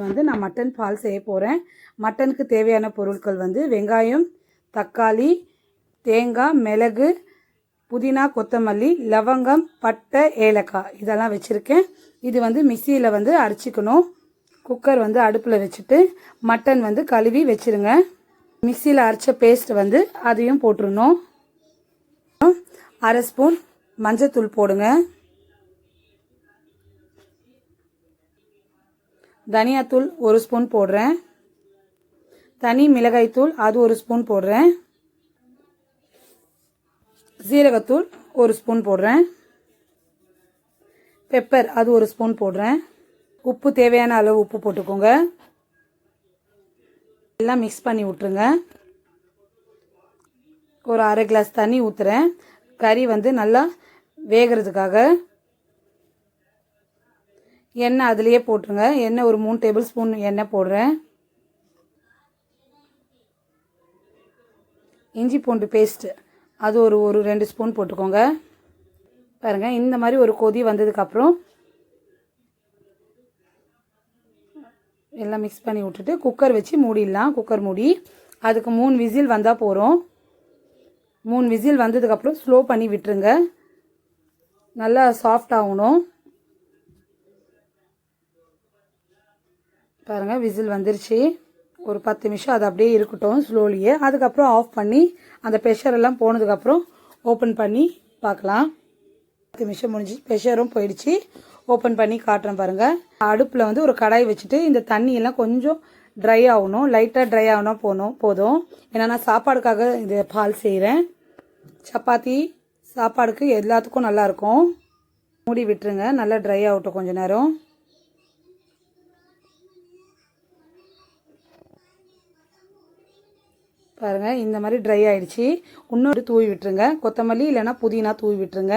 வந்து நான் மட்டன் பால் செய்ய போகிறேன். மட்டனுக்கு தேவையான பொருட்கள் வந்து வெங்காயம், தக்காளி, தேங்காய், மிளகு, புதினா, கொத்தமல்லி, லவங்கம், பட்டை, ஏலக்காய் இதெல்லாம் வச்சுருக்கேன். இது வந்து மிக்சியில் வந்து அரைச்சிக்கணும். குக்கர் வந்து அடுப்பில் வச்சுட்டு மட்டன் வந்து கழுவி வச்சுருங்க. மிக்சியில் அரைச்ச பேஸ்ட் வந்து அதையும் போட்டுருணும். 1/2 ஸ்பூன் மஞ்சத்தூள் போடுங்க. தனியாத்தூள் 1 ஸ்பூன் போடுறேன். தனி மிளகாய்த்தூள் அது 1 ஸ்பூன் போடுறேன். சீரகத்தூள் 1 ஸ்பூன் போடுறேன். பெப்பர் அது 1 ஸ்பூன் போடுறேன். உப்பு தேவையான அளவு உப்பு போட்டுக்கோங்க. எல்லாம் மிக்ஸ் பண்ணி விட்டுருங்க. ஒரு 1/2 கிளாஸ் தண்ணி ஊற்றுறேன். கறி வந்து நல்லா வேகிறதுக்காக. எண்ணெய் அதுலேயே போட்டுருங்க. எண்ணெய் ஒரு 3 டேபிள் ஸ்பூன் எண்ணெய் போடுறேன். இஞ்சி பூண்டு பேஸ்ட்டு அது ஒரு 2 ஸ்பூன் போட்டுக்கோங்க. பாருங்கள், இந்த மாதிரி ஒரு கொதி வந்ததுக்கப்புறம் எல்லாம் மிக்ஸ் பண்ணி விட்டுட்டு குக்கர் வச்சு மூடிடலாம். குக்கர் மூடி அதுக்கு 3 விசில் வந்தால் போகிறோம். 3 விசில் வந்ததுக்கப்புறம் ஸ்லோ பண்ணி விட்டுருங்க. நல்லா சாஃப்ட் ஆகணும். பாருங்கள், விசில் வந்துருச்சு. ஒரு 10 நிமிஷம் அது அப்படியே இருக்கட்டும் ஸ்லோலியே. அதுக்கப்புறம் ஆஃப் பண்ணி அந்த ப்ரெஷரெல்லாம் போனதுக்கப்புறம் ஓப்பன் பண்ணி பார்க்கலாம். 10 நிமிஷம் முடிஞ்சு ப்ரெஷரும் போயிடுச்சு. ஓப்பன் பண்ணி காட்டுறேன் பாருங்கள். அடுப்பில் வந்து ஒரு கடாய் வச்சுட்டு இந்த தண்ணியெல்லாம் கொஞ்சம் ட்ரை ஆகணும். லைட்டாக ட்ரை ஆகணும் போதும். ஏன்னா நான் சாப்பாடுக்காக இது பால் செய்கிறேன். சப்பாத்தி சாப்பாடுக்கு எல்லாத்துக்கும் நல்லாயிருக்கும். மூடி விட்டுருங்க. நல்லா ட்ரை ஆகட்டும் கொஞ்சம் நேரம். பாருங்கள், இந்த மாதிரி ட்ரை ஆகிடுச்சு. இன்னொரு தூவி விட்டுருங்க. கொத்தமல்லி இல்லைன்னா புதினா தூவி விட்டுருங்க.